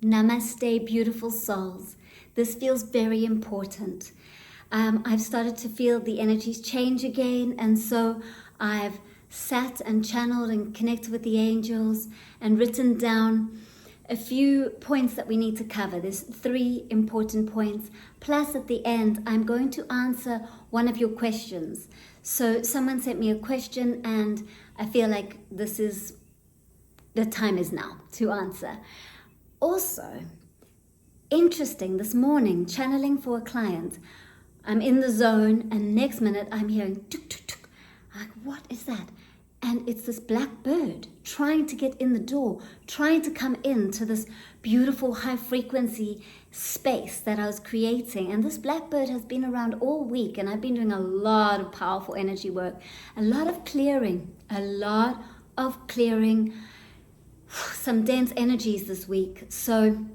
Namaste, beautiful souls. This feels very important. I've started to feel the energies change again, and so I've sat and channeled and connected with the angels and written down a few points that we need to cover. There's 3 important points. Plus, at the end, I'm going to answer one of your questions. So someone sent me a question, and I feel like the time is now to answer. Also, interesting, this morning, channeling for a client, I'm in the zone, and next minute I'm hearing tuk tuk tuk. I'm like, what is that? And it's this black bird trying to get in the door, trying to come into this beautiful high frequency space that I was creating. And this black bird has been around all week, and I've been doing a lot of powerful energy work, a lot of clearing, some dense energies this week. So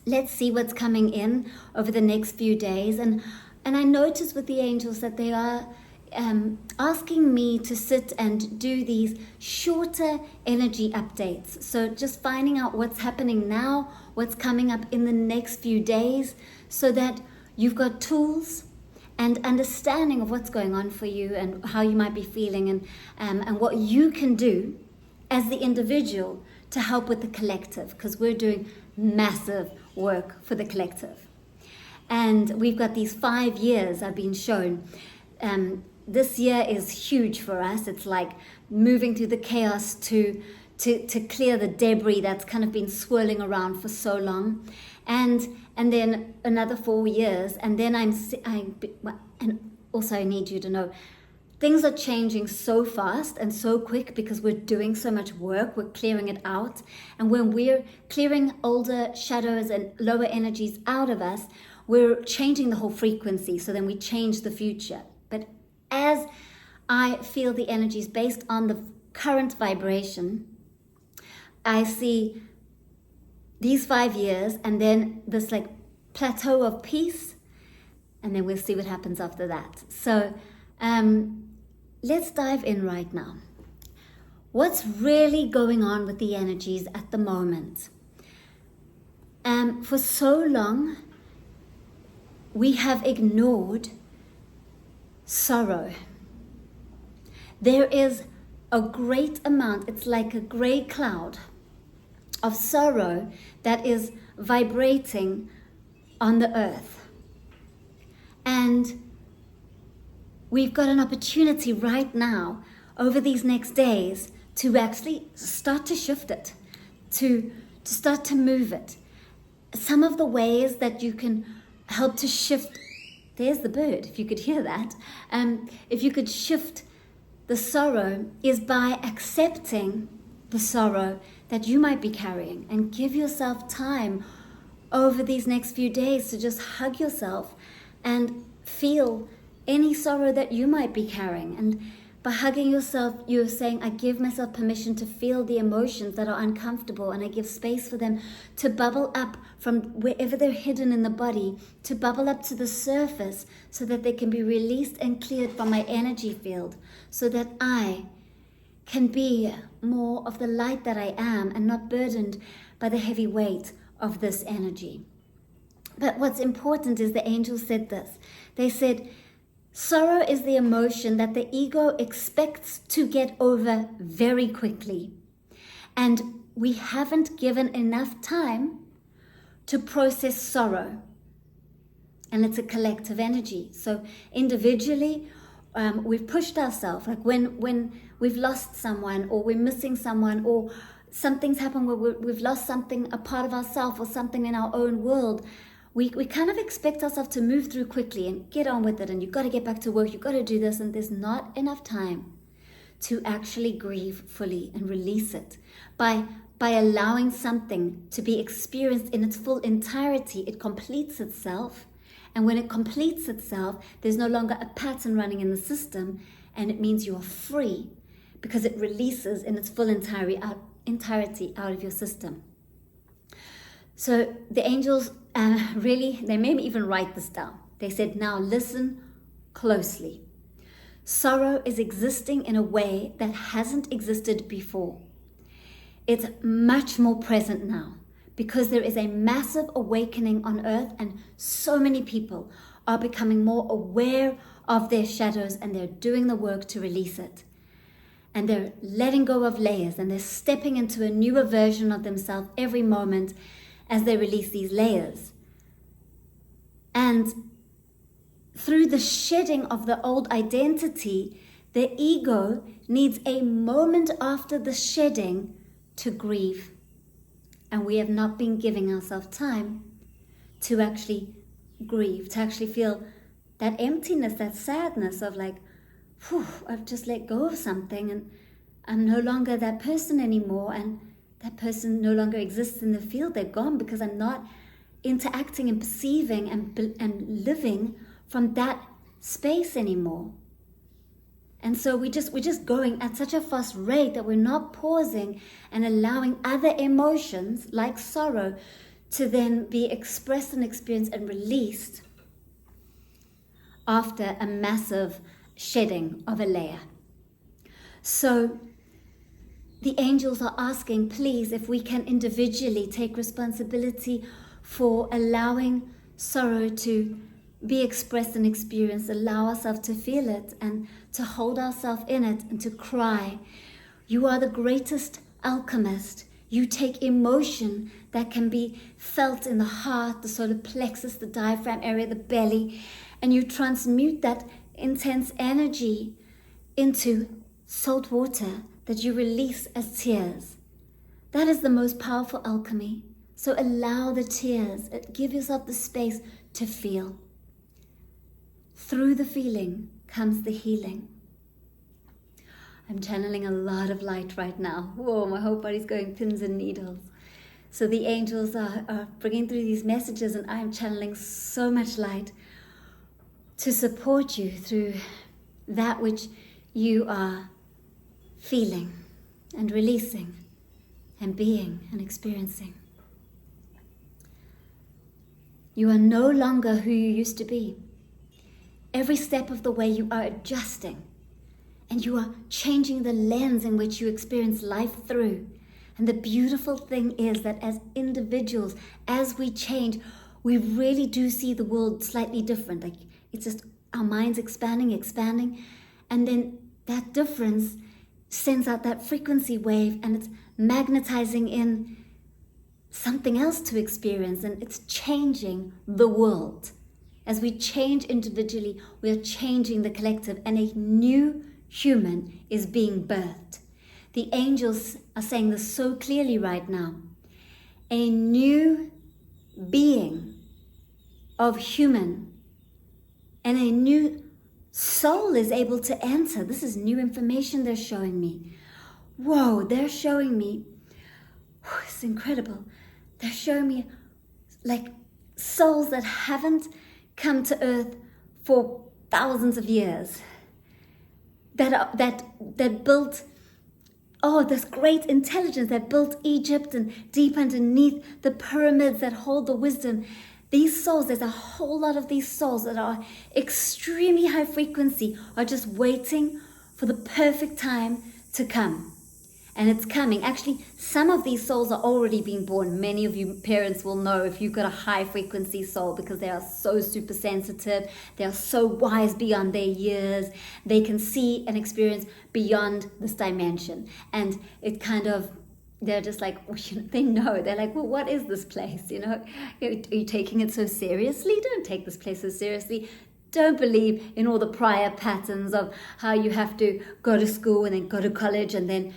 let's see what's coming in over the next few days. And I noticed with the angels that they are asking me to sit and do these shorter energy updates. So just finding out what's happening now, what's coming up in the next few days, so that you've got tools and understanding of what's going on for you and how you might be feeling, and what you can do as the individual to help with the collective, because we're doing massive work for the collective. And we've got these 5 years I've been shown. This year is huge for us. It's like moving through the chaos to clear the debris that's kind of been swirling around for so long, and then another 4 years, and then and also I need you to know, things are changing so fast and so quick because we're doing so much work. We're clearing it out, and when we're clearing older shadows and lower energies out of us, we're changing the whole frequency. So then we change the future. But as I feel the energies based on the current vibration, I see these 5 years and then this like plateau of peace, and then we'll see what happens after that. So let's dive in right now. What's really going on with the energies at the moment? For so long, we have ignored sorrow. There is a great amount, it's like a gray cloud of sorrow that is vibrating on the earth. And we've got an opportunity right now over these next days to actually start to shift it, to start to move it. Some of the ways that you can help to shift, there's the bird, if you could hear that, if you could shift the sorrow, is by accepting the sorrow that you might be carrying, and give yourself time over these next few days to just hug yourself and feel any sorrow that you might be carrying. And by hugging yourself, you're saying, I give myself permission to feel the emotions that are uncomfortable, and I give space for them to bubble up from wherever they're hidden in the body, to bubble up to the surface so that they can be released and cleared from my energy field, so that I can be more of the light that I am and not burdened by the heavy weight of this energy. But what's important is the angels said this. They said, sorrow is the emotion that the ego expects to get over very quickly. And we haven't given enough time to process sorrow. And it's a collective energy. So individually, we've pushed ourselves. Like when we've lost someone, or we're missing someone, or something's happened where we've lost something, a part of ourselves, or something in our own world, we kind of expect ourselves to move through quickly and get on with it, and you've got to get back to work, you've got to do this, and there's not enough time to actually grieve fully and release it. By allowing something to be experienced in its full entirety, it completes itself, and when it completes itself, there's no longer a pattern running in the system, and it means you're free because it releases in its full entirety out of your system. So the angels really, they made me even write this down. They said, now listen closely. Sorrow is existing in a way that hasn't existed before. It's much more present now because there is a massive awakening on earth, and so many people are becoming more aware of their shadows, and they're doing the work to release it. And they're letting go of layers, and they're stepping into a newer version of themselves every moment as they release these layers. And through the shedding of the old identity, the ego needs a moment after the shedding to grieve. And we have not been giving ourselves time to actually grieve, to actually feel that emptiness, that sadness of like, whew, I've just let go of something and I'm no longer that person anymore, and that person no longer exists in the field. They're gone because I'm not interacting and perceiving and living from that space anymore. And so we're just going at such a fast rate that we're not pausing and allowing other emotions like sorrow to then be expressed and experienced and released after a massive shedding of a layer. So the angels are asking, please, if we can individually take responsibility for allowing sorrow to be expressed and experienced, allow ourselves to feel it and to hold ourselves in it and to cry. You are the greatest alchemist. You take emotion that can be felt in the heart, the solar plexus, the diaphragm area, the belly, and you transmute that intense energy into salt water that you release as tears. That is the most powerful alchemy. So allow the tears, give yourself the space to feel. Through the feeling comes the healing. I'm channeling a lot of light right now. Whoa, my whole body's going pins and needles. So the angels are bringing through these messages, and I'm channeling so much light to support you through that which you are feeling and releasing and being and experiencing. You are no longer who you used to be. Every step of the way you are adjusting, and you are changing the lens in which you experience life through. And the beautiful thing is that as individuals, as we change, we really do see the world slightly different. Like, it's just our minds expanding, and then that difference sends out that frequency wave, and it's magnetizing in something else to experience, and it's changing the world. As we change individually, we are changing the collective, and a new human is being birthed. The angels are saying this so clearly right now. A new being of human and a new soul is able to enter. This is new information they're showing me. Whoa, they're showing me, it's incredible. They're showing me like souls that haven't come to earth for thousands of years, that built this great intelligence, that built Egypt and deep underneath the pyramids that hold the wisdom. These souls, there's a whole lot of these souls that are extremely high frequency, are just waiting for the perfect time to come. And it's coming. Actually, some of these souls are already being born. Many of you parents will know if you've got a high frequency soul, because they are so super sensitive. They are so wise beyond their years. They can see and experience beyond this dimension. And it kind of, they're just like, they know. They're like, well, what is this place? Are you taking it so seriously? Don't take this place so seriously. Don't believe in all the prior patterns of how you have to go to school and then go to college and then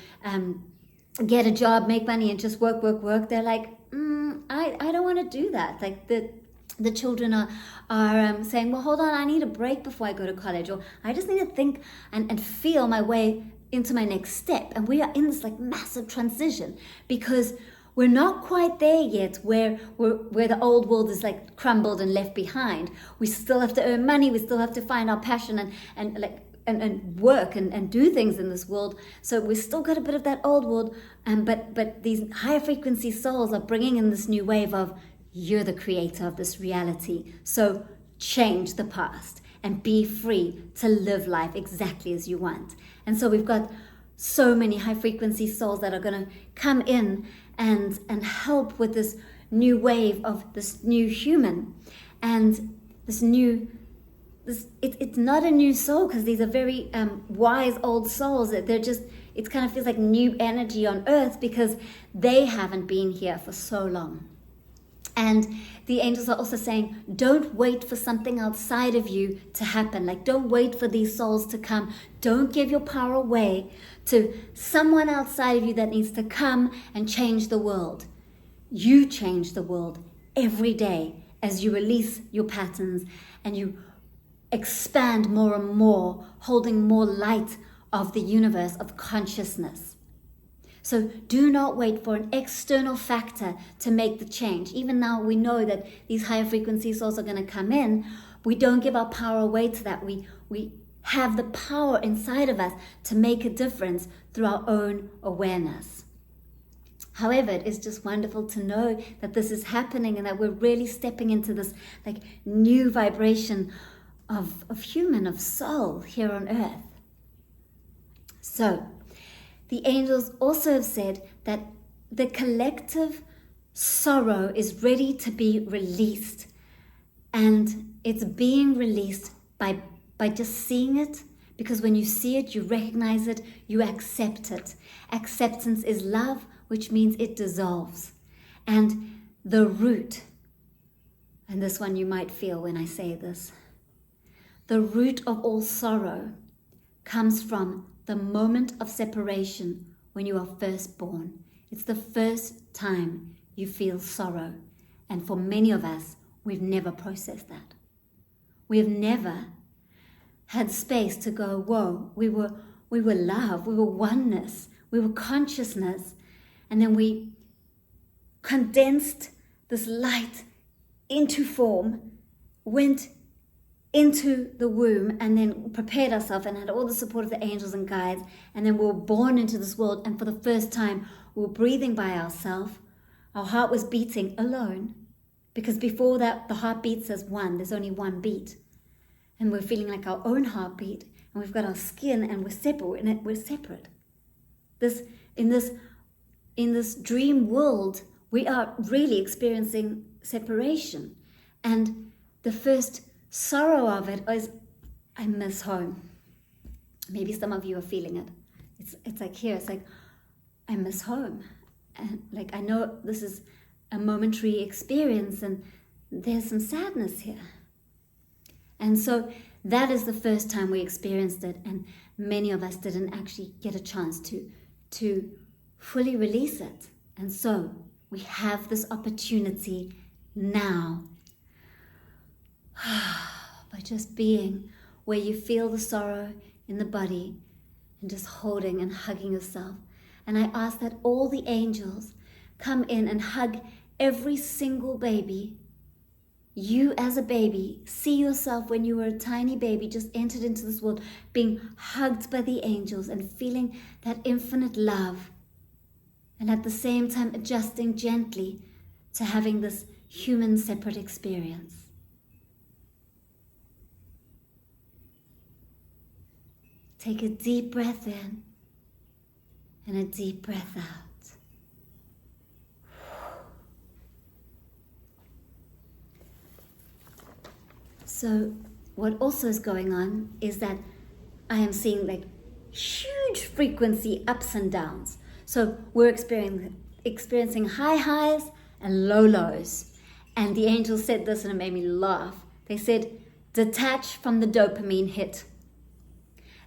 get a job, make money, and just work. They're like, I don't want to do that. Like the children are saying, well, hold on, I need a break before I go to college, or I just need to think and feel my way into my next step. And we are in this like massive transition, because we're not quite there yet where the old world is like crumbled and left behind. We still have to earn money. We still have to find our passion and work and do things in this world. So we've still got a bit of that old world. But these higher frequency souls are bringing in this new wave of, you're the creator of this reality. So change the past and be free to live life exactly as you want. And so we've got so many high frequency souls that are going to come in and help with this new wave of this new human. And this new, it's not a new soul, because these are very wise old souls. They're just, it kind of feels like new energy on earth because they haven't been here for so long. And the angels are also saying, don't wait for something outside of you to happen. Like, don't wait for these souls to come. Don't give your power away to someone outside of you that needs to come and change the world. You change the world every day as you release your patterns and you expand more and more, holding more light of the universe of consciousness. So do not wait for an external factor to make the change. Even now we know that these higher frequency souls are going to come in. We don't give our power away to that. We have the power inside of us to make a difference through our own awareness. However, it is just wonderful to know that this is happening and that we're really stepping into this like new vibration of human, of soul here on earth. So, the angels also have said that the collective sorrow is ready to be released. And it's being released by just seeing it. Because when you see it, you recognize it, you accept it. Acceptance is love, which means it dissolves. And the root, and this one you might feel when I say this, the root of all sorrow comes from the moment of separation when you are first born. It's the first time you feel sorrow. And for many of us, we've never processed that. We have never had space to go, whoa, we were love, we were oneness, we were consciousness. And then we condensed this light into form, went into the womb, and then prepared ourselves and had all the support of the angels and guides, and then we were born into this world, and for the first time we were breathing by ourselves. Our heart was beating alone, because before that the heart beats as one. There's only one beat, and we're feeling like our own heartbeat, and we've got our skin, and we're separate. In this dream world, we are really experiencing separation, and the first sorrow of it is, I miss home. Maybe some of you are feeling it. It's like here, it's like, I miss home. And like, I know this is a momentary experience and there's some sadness here. And so that is the first time we experienced it, and many of us didn't actually get a chance to fully release it. And so we have this opportunity now. By just being where you feel the sorrow in the body and just holding and hugging yourself. And I ask that all the angels come in and hug every single baby. You as a baby, see yourself when you were a tiny baby, just entered into this world, being hugged by the angels and feeling that infinite love. And at the same time adjusting gently to having this human separate experience. Take a deep breath in and a deep breath out. So what also is going on is that I am seeing like huge frequency ups and downs. So we're experiencing high highs and low lows. And the angels said this and it made me laugh. They said, detach from the dopamine hit.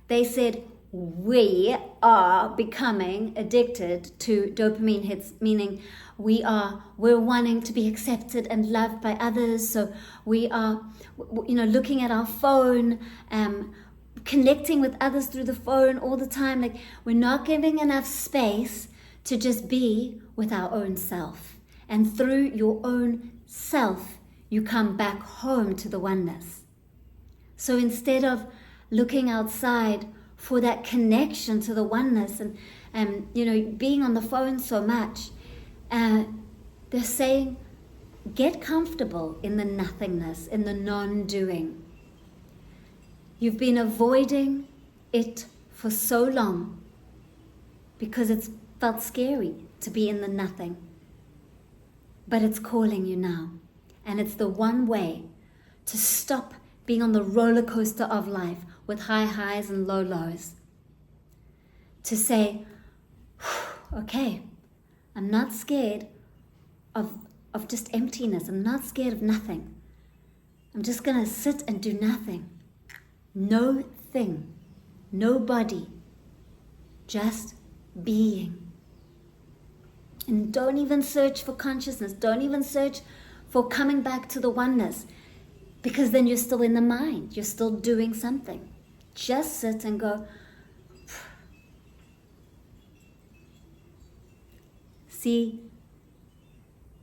They said, we are becoming addicted to dopamine hits, meaning we're wanting to be accepted and loved by others. So we are, looking at our phone, connecting with others through the phone all the time. Like, we're not giving enough space to just be with our own self. And through your own self, you come back home to the oneness. So instead of looking outside for that connection to the oneness and being on the phone so much, they're saying, get comfortable in the nothingness, in the non-doing. You've been avoiding it for so long because it's felt scary. to be in the nothing. But it's calling you now. And it's the one way to stop being on the roller coaster of life with high highs and low lows. To say, okay, I'm not scared of just emptiness. I'm not scared of nothing. I'm just going to sit and do nothing. No thing, no body, just being. And don't even search for consciousness. Don't even search for coming back to the oneness, because then you're still in the mind. You're still doing something. Just sit and go. See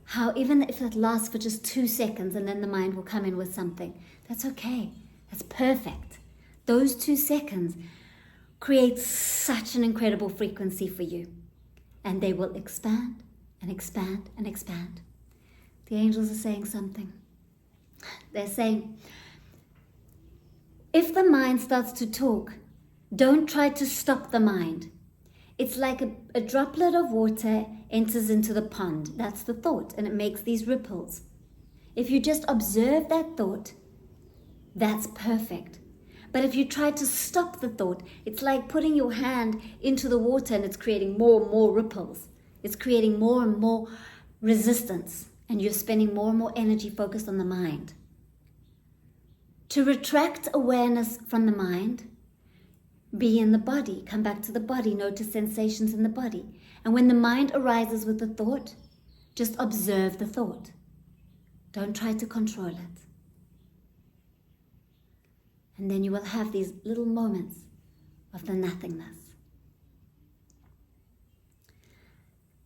how even if it lasts for just 2 seconds and then the mind will come in with something, that's okay. That's perfect. Those 2 seconds create such an incredible frequency for you. And they will expand and expand and expand. The angels are saying something. They're saying, if the mind starts to talk, don't try to stop the mind. It's like a droplet of water enters into the pond. That's the thought, and it makes these ripples. If you just observe that thought, that's perfect. But if you try to stop the thought, it's like putting your hand into the water and it's creating more and more ripples. It's creating more and more resistance, and you're spending more and more energy focused on the mind. To retract awareness from the mind, be in the body, come back to the body, notice sensations in the body. And when the mind arises with the thought, just observe the thought. Don't try to control it. And then you will have these little moments of the nothingness.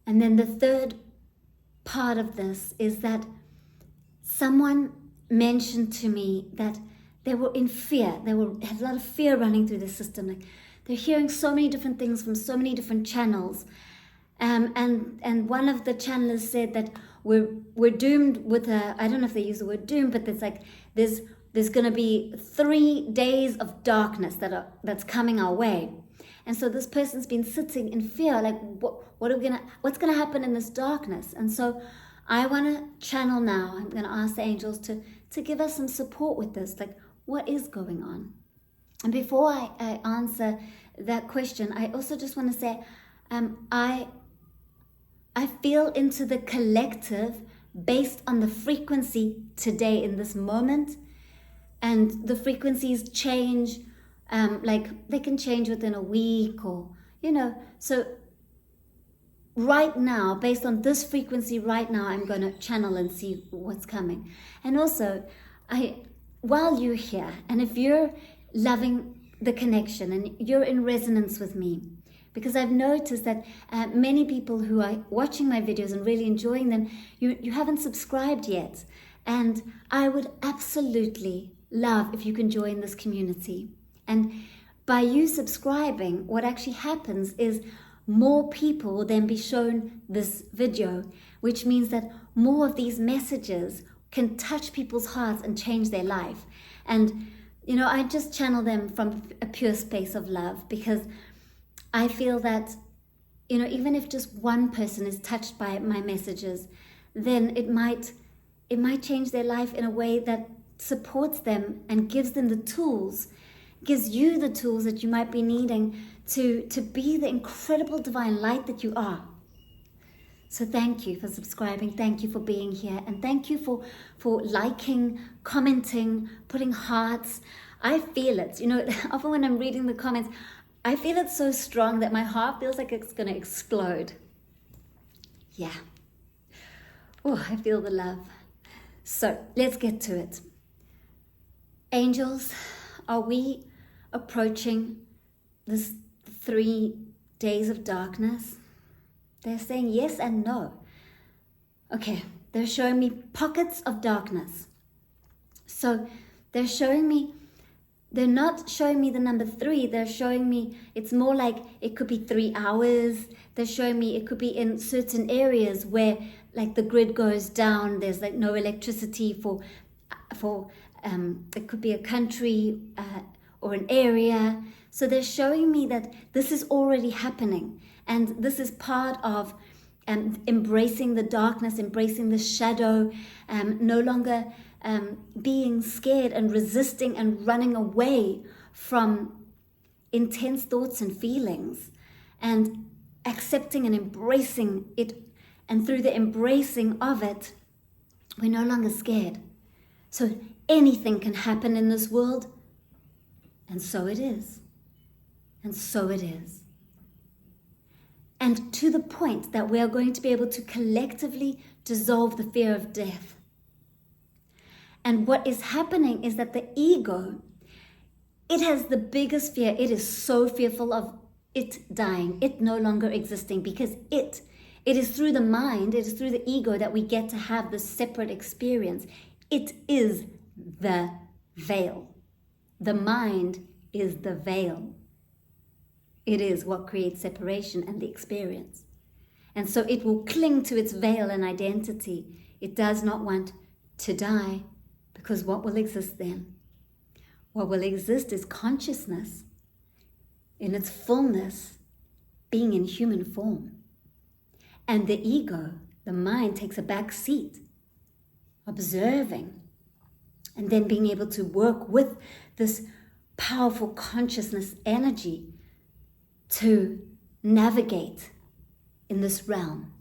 And then the third part of this is that someone mentioned to me that they were in fear. They had a lot of fear running through the system. Like they're hearing so many different things from so many different channels. And one of the channelers said that we're doomed with I don't know if they use the word doom, but it's like there's going to be 3 days of darkness that's coming our way. And so this person's been sitting in fear, like what's going to happen in this darkness? And so I want to channel now. I'm going to ask the angels to give us some support with this, like what is going on? And before I answer that question, I also just want to say, I feel into the collective based on the frequency today in this moment. And the frequencies change, like they can change within a week or, so right now, based on this frequency right now, I'm going to channel and see what's coming. And also, while you're here, and if you're loving the connection and you're in resonance with me, because I've noticed that many people who are watching my videos and really enjoying them, you haven't subscribed yet. And I would absolutely love if you can join this community. And by you subscribing, what actually happens is more people will then be shown this video, which means that more of these messages can touch people's hearts and change their life. And, I just channel them from a pure space of love, because I feel that, even if just one person is touched by my messages, then it might change their life in a way that supports them and gives them the tools, gives you the tools that you might be needing to be the incredible divine light that you are. So thank you for subscribing, thank you for being here, and thank you for liking, commenting, putting hearts. I feel it, often when I'm reading the comments, I feel it so strong that my heart feels like it's going to explode. Yeah. Oh, I feel the love. So let's get to it. Angels, are we approaching this 3 days of darkness? They're saying yes and no. Okay, they're showing me pockets of darkness. So they're not showing me the number 3. They're showing me it's more like it could be 3 hours. They're showing me it could be in certain areas where like the grid goes down. There's like no electricity for it could be a country or an area. So they're showing me that this is already happening, and this is part of embracing the darkness, embracing the shadow, no longer being scared and resisting and running away from intense thoughts and feelings, and accepting and embracing it. And through the embracing of it, we're no longer scared. So anything can happen in this world, and so it is. And so it is. And to the point that we are going to be able to collectively dissolve the fear of death. And what is happening is that the ego, it has the biggest fear. It is so fearful of it dying, it no longer existing, because it is through the mind, it is through the ego that we get to have this separate experience. It is the veil. The mind is the veil. It is what creates separation and the experience. And so it will cling to its veil and identity. It does not want to die, because what will exist then? What will exist is consciousness in its fullness, being in human form. And the ego, the mind, takes a back seat, observing, and then being able to work with this powerful consciousness energy to navigate in this realm.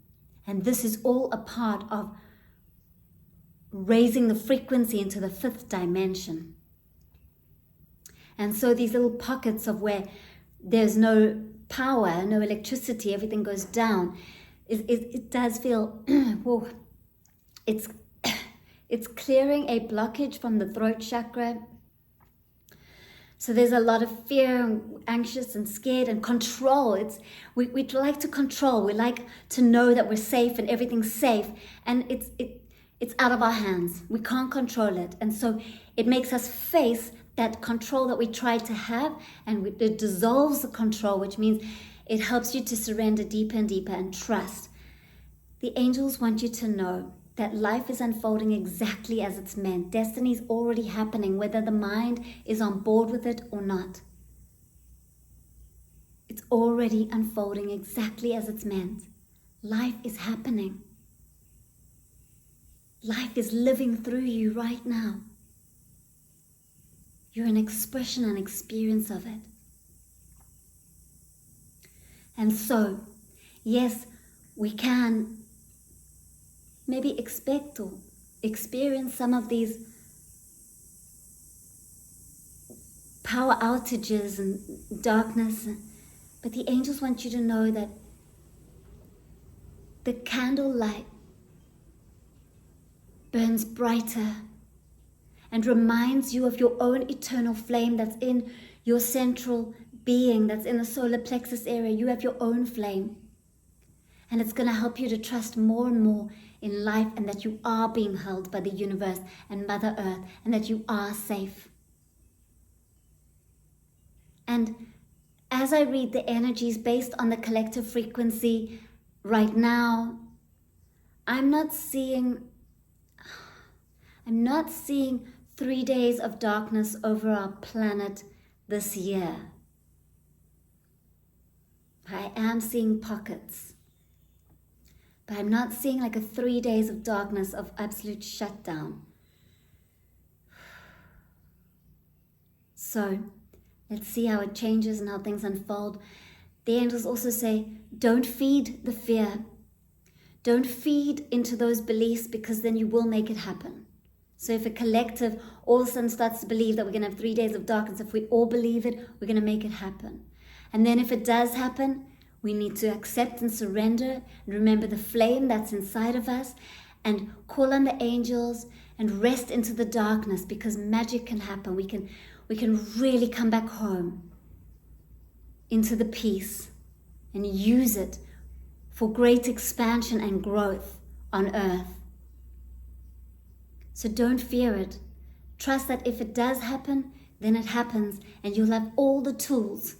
And this is all a part of raising the frequency into the 5th dimension. And so these little pockets of where there's no power, no electricity, everything goes down, it does feel, whoa, it's clearing a blockage from the throat chakra. So there's a lot of fear, anxious and scared, and control. We like to control. We like to know that we're safe and everything's safe, and it's out of our hands. We can't control it, and so it makes us face that control that we try to have, and it dissolves the control, which means it helps you to surrender deeper and deeper and trust. The angels want you to know that life is unfolding exactly as it's meant. Destiny is already happening, whether the mind is on board with it or not. It's already unfolding exactly as it's meant. Life is happening. Life is living through you right now. You're an expression and experience of it. And so, yes, we can maybe expect or experience some of these power outages and darkness, but the angels want you to know that the candlelight burns brighter and reminds you of your own eternal flame that's in your central being, that's in the solar plexus area. You have your own flame. And it's going to help you to trust more and more in life, and that you are being held by the universe and Mother Earth, and that you are safe. And as I read the energies based on the collective frequency right now, I'm not seeing 3 days of darkness over our planet this year. I am seeing pockets. But I'm not seeing like a 3 days of darkness, of absolute shutdown. So let's see how it changes and how things unfold. The angels also say, don't feed the fear. Don't feed into those beliefs, because then you will make it happen. So if a collective all of a sudden starts to believe that we're going to have 3 days of darkness, if we all believe it, we're going to make it happen. And then if it does happen, we need to accept and surrender and remember the flame that's inside of us, and call on the angels and rest into the darkness, because magic can happen. We can really come back home into the peace and use it for great expansion and growth on earth. So don't fear it. Trust that if it does happen, then it happens, and you'll have all the tools,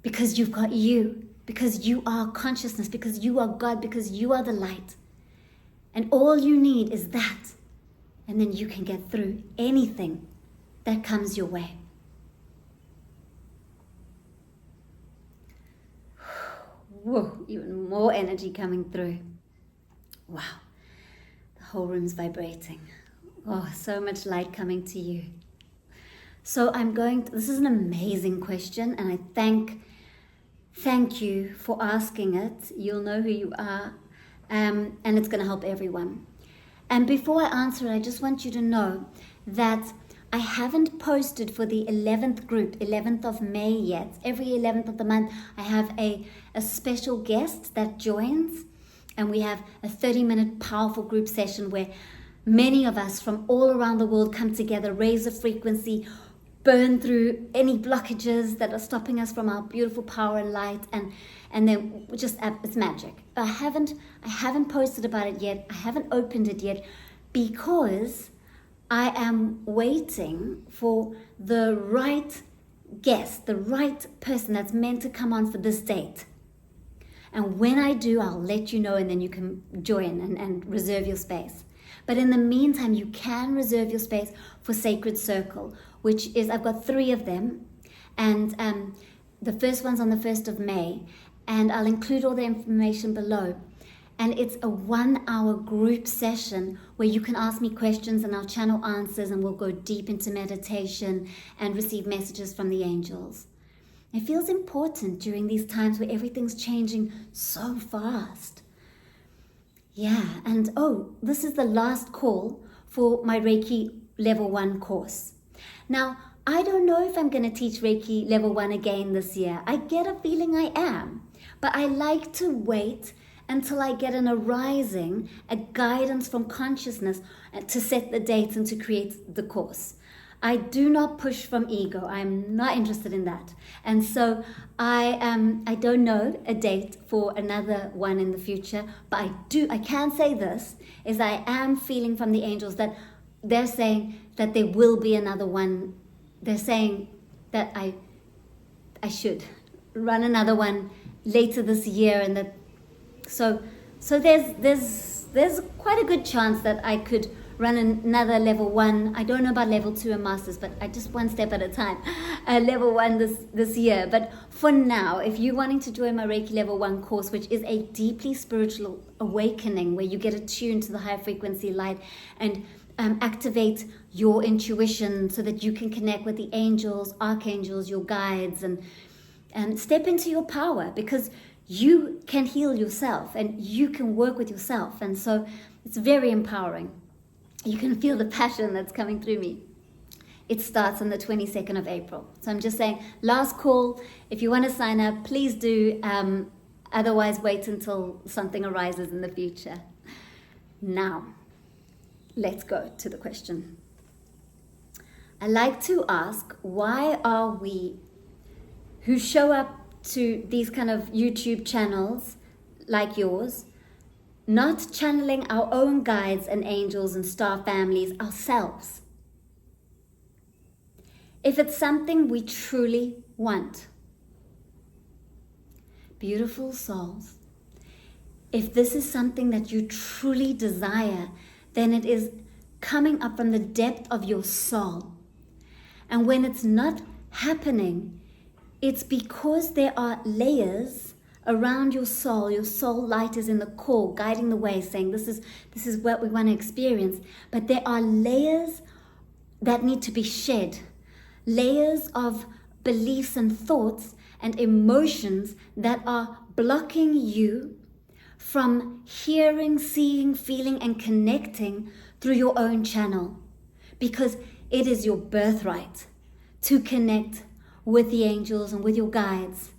because you've got you, because you are consciousness, because you are God, because you are the light. And all you need is that. And then you can get through anything that comes your way. Whoa, even more energy coming through. Wow, the whole room's vibrating. Oh, so much light coming to you. So this is an amazing question, and I thank you for asking it. You'll know who you are, and it's going to help everyone. And before I answer it, I just want you to know that I haven't posted for the 11th group, 11th of May yet. Every 11th of the month, I have a special guest that joins, and we have a 30-minute powerful group session where many of us from all around the world come together, raise the frequency, burn through any blockages that are stopping us from our beautiful power and light, and then it's magic. I haven't posted about it yet. I haven't opened it yet because I am waiting for the right guest, the right person that's meant to come on for this date. And when I do, I'll let you know, and then you can join and reserve your space. But in the meantime, you can reserve your space for Sacred Circle, which is, I've got 3 of them. And the first one's on the 1st of May. And I'll include all the information below. And it's a 1-hour group session where you can ask me questions and I'll channel answers, and we'll go deep into meditation and receive messages from the angels. It feels important during these times where everything's changing so fast. Yeah, and this is the last call for my Reiki Level 1 course. Now, I don't know if I'm going to teach Reiki Level 1 again this year. I get a feeling I am, but I like to wait until I get an arising, a guidance from consciousness to set the dates and to create the course. I do not push from ego. I'm not interested in that. And so I don't know a date for another one in the future, but I can say this, is I am feeling from the angels that they're saying that there will be another one. They're saying that I should run another one later this year, and that so there's quite a good chance that I could run another Level 1. I don't know about Level 2 and Masters, but I just one step at a time. Level 1 this year. But for now, if you're wanting to join my Reiki Level 1 course, which is a deeply spiritual awakening where you get attuned to the high frequency light and activate your intuition so that you can connect with the angels, archangels, your guides, and step into your power, because you can heal yourself and you can work with yourself. And so it's very empowering. You can feel the passion that's coming through me. It starts on the 22nd of April. So I'm just saying, last call. If you want to sign up, please do. Otherwise, wait until something arises in the future. Now, let's go to the question. I like to ask, why are we who show up to these kind of YouTube channels like yours not channeling our own guides and angels and star families ourselves? If it's something we truly want, beautiful souls, if this is something that you truly desire, then it is coming up from the depth of your soul. And when it's not happening, it's because there are layers around your soul. Your soul light is in the core, guiding the way, saying this is what we want to experience. But there are layers that need to be shed, layers of beliefs and thoughts and emotions that are blocking you from hearing, seeing, feeling, and connecting through your own channel, because it is your birthright to connect with the angels and with your guides.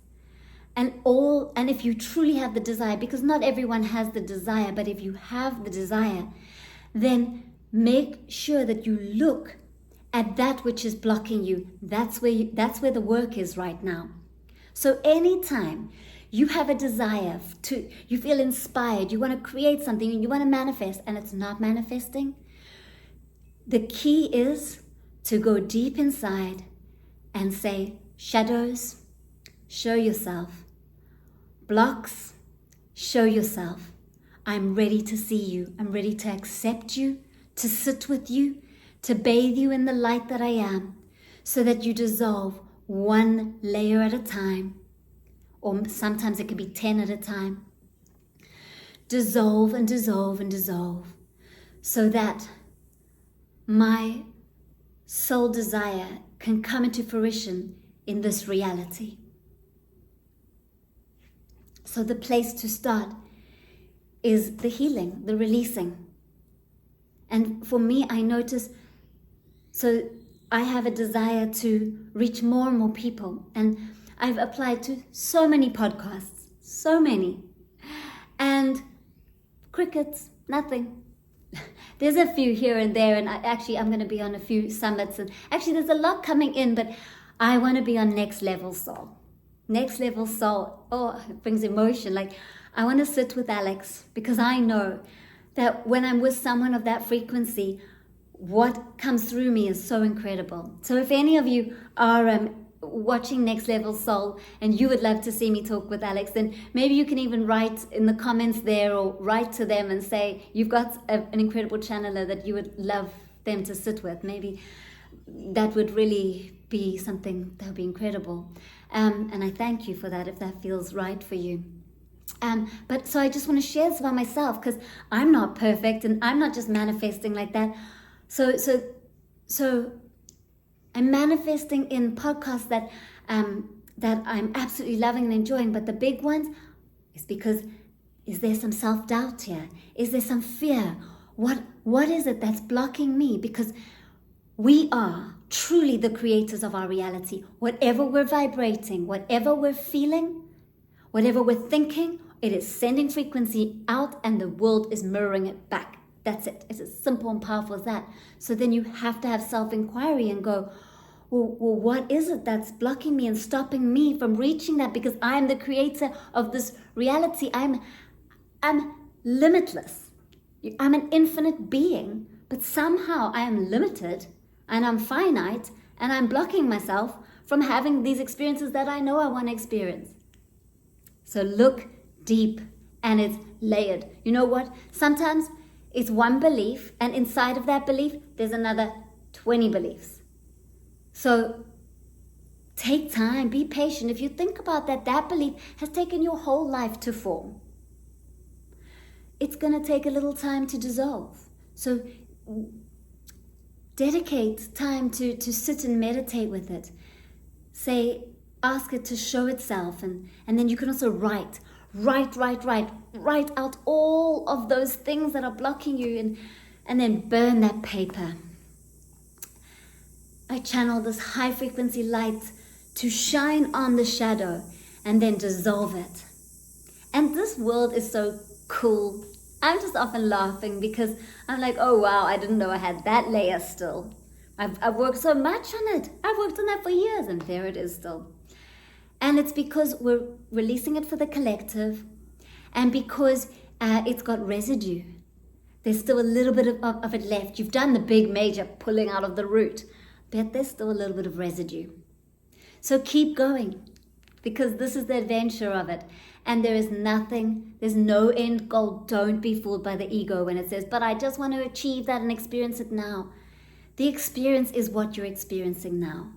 And if you truly have the desire, because not everyone has the desire, but if you have the desire, then make sure that you look at that which is blocking you. That's where the work is right now. So anytime you have a desire you feel inspired, you want to create something, you want to manifest, and it's not manifesting, the key is to go deep inside and say, shadows, show yourself. Blocks, show yourself. I'm ready to see you. I'm ready to accept you, to sit with you, to bathe you in the light that I am, so that you dissolve one layer at a time, or sometimes it can be 10 at a time. Dissolve and dissolve and dissolve, so that my soul desire can come into fruition in this reality. So the place to start is the healing, the releasing. And for me, I notice, so I have a desire to reach more and more people. And I've applied to so many podcasts, so many. And crickets, nothing. There's a few here and there, and I'm going to be on a few summits. And actually, there's a lot coming in, but I want to be on Next Level Soul. Next Level Soul, oh, it brings emotion. Like, I want to sit with Alex, because I know that when I'm with someone of that frequency, what comes through me is so incredible. So if any of you are watching Next Level Soul and you would love to see me talk with Alex, then maybe you can even write in the comments there, or write to them and say you've got an incredible channeler that you would love them to sit with. Maybe that would really be something that would be incredible. And I thank you for that if that feels right for you. But so I just want to share this about myself, because I'm not perfect and I'm not just manifesting like that. So I'm manifesting in podcasts that I'm absolutely loving and enjoying. But the big ones is because, is there some self-doubt here? Is there some fear? What is it that's blocking me? Because we are truly the creators of our reality. Whatever we're vibrating, whatever we're feeling, whatever we're thinking, it is sending frequency out, and the world is mirroring it back. That's it. It's as simple and powerful as that. So then you have to have self-inquiry and go, well, what is it that's blocking me and stopping me from reaching that? Because I'm the creator of this reality. I'm limitless. I'm an infinite being, but somehow I am limited and I'm finite, and I'm blocking myself from having these experiences that I know I want to experience. So look deep, and it's layered. You know what? Sometimes it's one belief, and inside of that belief, there's another 20 beliefs. So take time, be patient. If you think about that belief has taken your whole life to form. It's going to take a little time to dissolve. So dedicate time to sit and meditate with it. Ask it to show itself, and then you can also write out all of those things that are blocking you, and then burn that paper. I channel this high frequency light to shine on the shadow and then dissolve it. And this world is so cool. I'm just often laughing because I'm like, oh wow, I didn't know I had that layer still. I've worked so much on it. I've worked on that for years, and there it is still. And it's because we're releasing it for the collective, and because it's got residue. There's still a little bit of it left. You've done the big major pulling out of the root, but there's still a little bit of residue. So keep going, because this is the adventure of it. And there's no end goal. Don't be fooled by the ego when it says, but I just want to achieve that and experience it now. The experience is what you're experiencing now.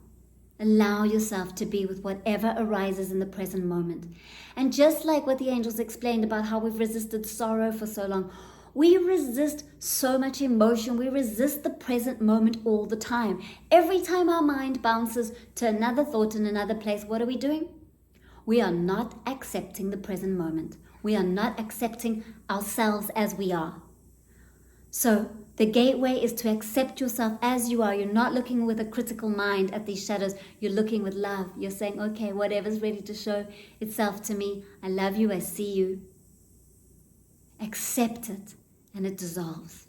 Allow yourself to be with whatever arises in the present moment. And just like what the angels explained about how we've resisted sorrow for so long, we resist so much emotion. We resist the present moment all the time. Every time our mind bounces to another thought in another place, what are we doing? We are not accepting the present moment. We are not accepting ourselves as we are. So the gateway is to accept yourself as you are. You're not looking with a critical mind at these shadows. You're looking with love. You're saying, okay, whatever's ready to show itself to me, I love you, I see you. Accept it, and it dissolves.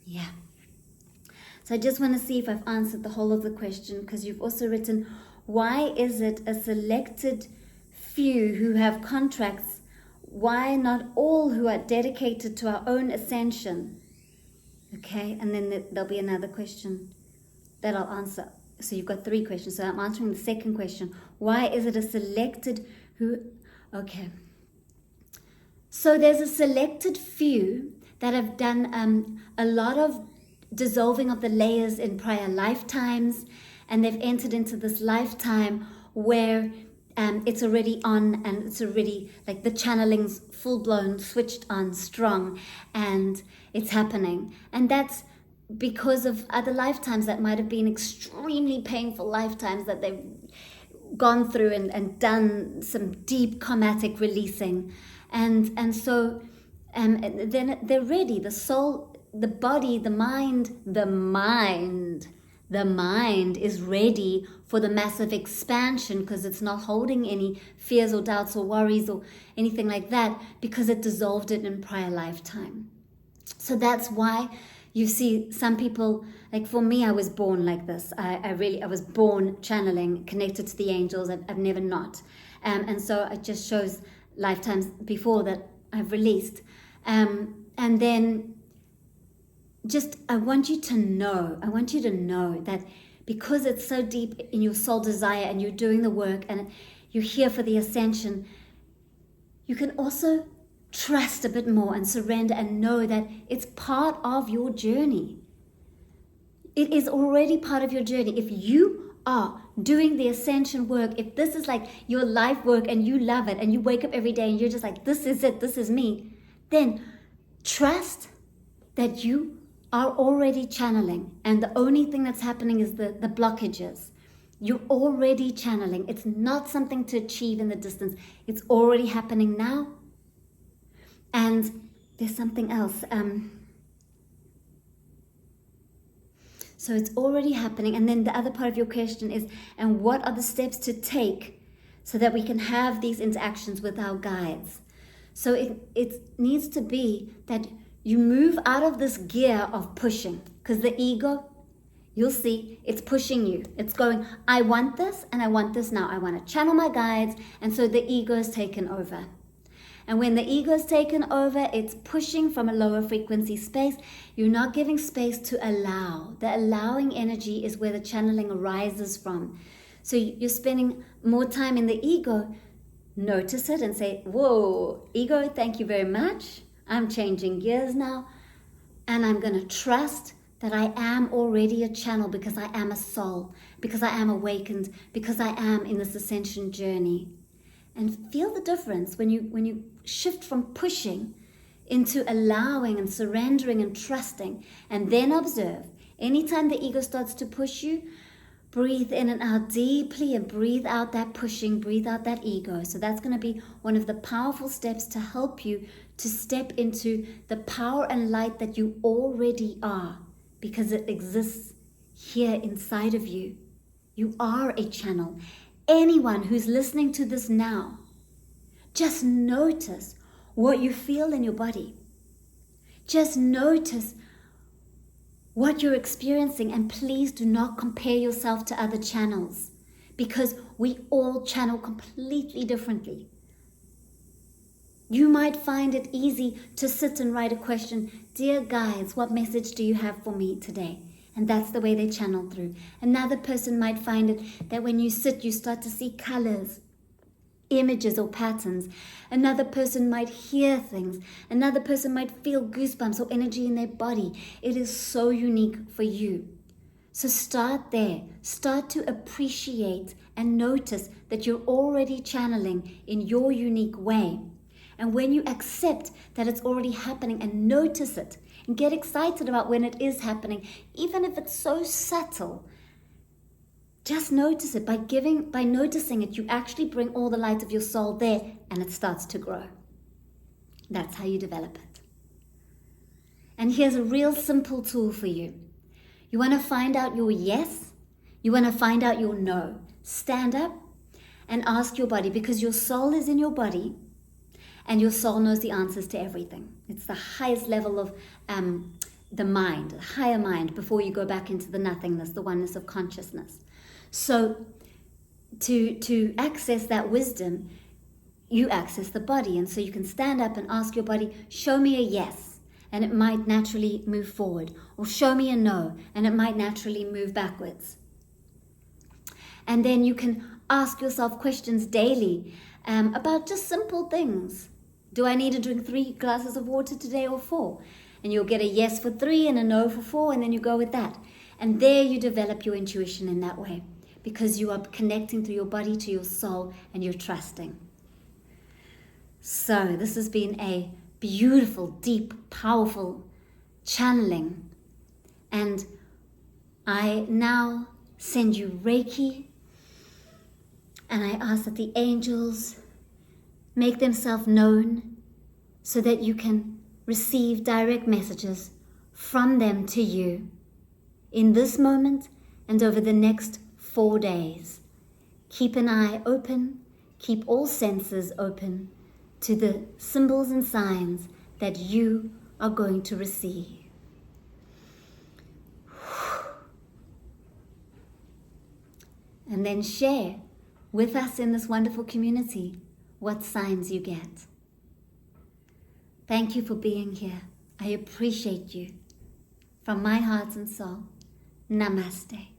Yeah. So I just want to see if I've answered the whole of the question, because you've also written, why is it a selected few who have contracts? Why not all who are dedicated to our own ascension? Okay, and then there'll be another question that I'll answer. So you've got 3 questions. So I'm answering the second question. Why is it a selected who? Okay. So there's a selected few that have done a lot of dissolving of the layers in prior lifetimes, and they've entered into this lifetime where it's already on, and it's already like the channeling's full-blown, switched on, strong, and it's happening. And that's because of other lifetimes that might have been extremely painful lifetimes that they've gone through and done some deep karmatic releasing. And so then they're ready. The soul, the body, the mind is ready for the massive expansion, because it's not holding any fears or doubts or worries or anything like that, because it dissolved it in prior lifetime. So that's why you see some people, like for me, I was born like this. I was born channeling, connected to the angels. I've never not. And so it just shows lifetimes before that I've released. And then just, I want you to know that because it's so deep in your soul desire and you're doing the work and you're here for the ascension, you can also trust a bit more and surrender and know that it's part of your journey. It is already part of your journey. If you are doing the ascension work, if this is like your life work and you love it and you wake up every day and you're just like, this is it, this is me, then trust that you are already channeling, and the only thing that's happening is the blockages. You're already channeling. It's not something to achieve in the distance. It's already happening now. And there's something else. So it's already happening. And then the other part of your question is, and what are the steps to take so that we can have these interactions with our guides? So it needs to be that you move out of this gear of pushing, because the ego, you'll see, it's pushing you. It's going, I want this and I want this now. I want to channel my guides. And so the ego is taken over. And when the ego is taken over, it's pushing from a lower frequency space. You're not giving space to allow. The allowing energy is where the channeling arises from. So you're spending more time in the ego. Notice it and say, whoa, ego, thank you very much. I'm changing gears now. And I'm going to trust that I am already a channel, because I am a soul, because I am awakened, because I am in this ascension journey. And feel the difference when you shift from pushing into allowing and surrendering and trusting. And then observe. Anytime the ego starts to push you, breathe in and out deeply and breathe out that pushing, breathe out that ego. So that's going to be one of the powerful steps to help you to step into the power and light that you already are, because it exists here inside of you. You are a channel. Anyone who's listening to this now, just notice what you feel in your body. Just notice what you're experiencing, and please do not compare yourself to other channels, because we all channel completely differently. You might find it easy to sit and write a question, dear guides, what message do you have for me today? And that's the way they channel through. Another person might find it that when you sit, you start to see colors, images or patterns. Another person might hear things. Another person might feel goosebumps or energy in their body. It is so unique for you. So start there. Start to appreciate and notice that you're already channeling in your unique way. And when you accept that it's already happening and notice it and get excited about when it is happening, even if it's so subtle, just notice it. By noticing it, you actually bring all the light of your soul there, and it starts to grow. That's how you develop it. And here's a real simple tool for you. You want to find out your yes. You want to find out your no. Stand up and ask your body, because your soul is in your body. And your soul knows the answers to everything. It's the highest level of the mind, the higher mind, before you go back into the nothingness, the oneness of consciousness. So to access that wisdom, you access the body. And so you can stand up and ask your body, show me a yes, and it might naturally move forward. Or show me a no, and it might naturally move backwards. And then you can ask yourself questions daily about just simple things. Do I need to drink 3 glasses of water today or 4? And you'll get a yes for 3 and a no for 4, and then you go with that. And there you develop your intuition in that way. because you are connecting through your body to your soul and you're trusting. So this has been a beautiful, deep, powerful channeling. And I now send you Reiki, and I ask that the angels make themselves known so that you can receive direct messages from them to you in this moment and over the next 4 days. Keep an eye open, keep all senses open to the symbols and signs that you are going to receive. And then share with us in this wonderful community what signs you get. Thank you for being here. I appreciate you. From my heart and soul, Namaste.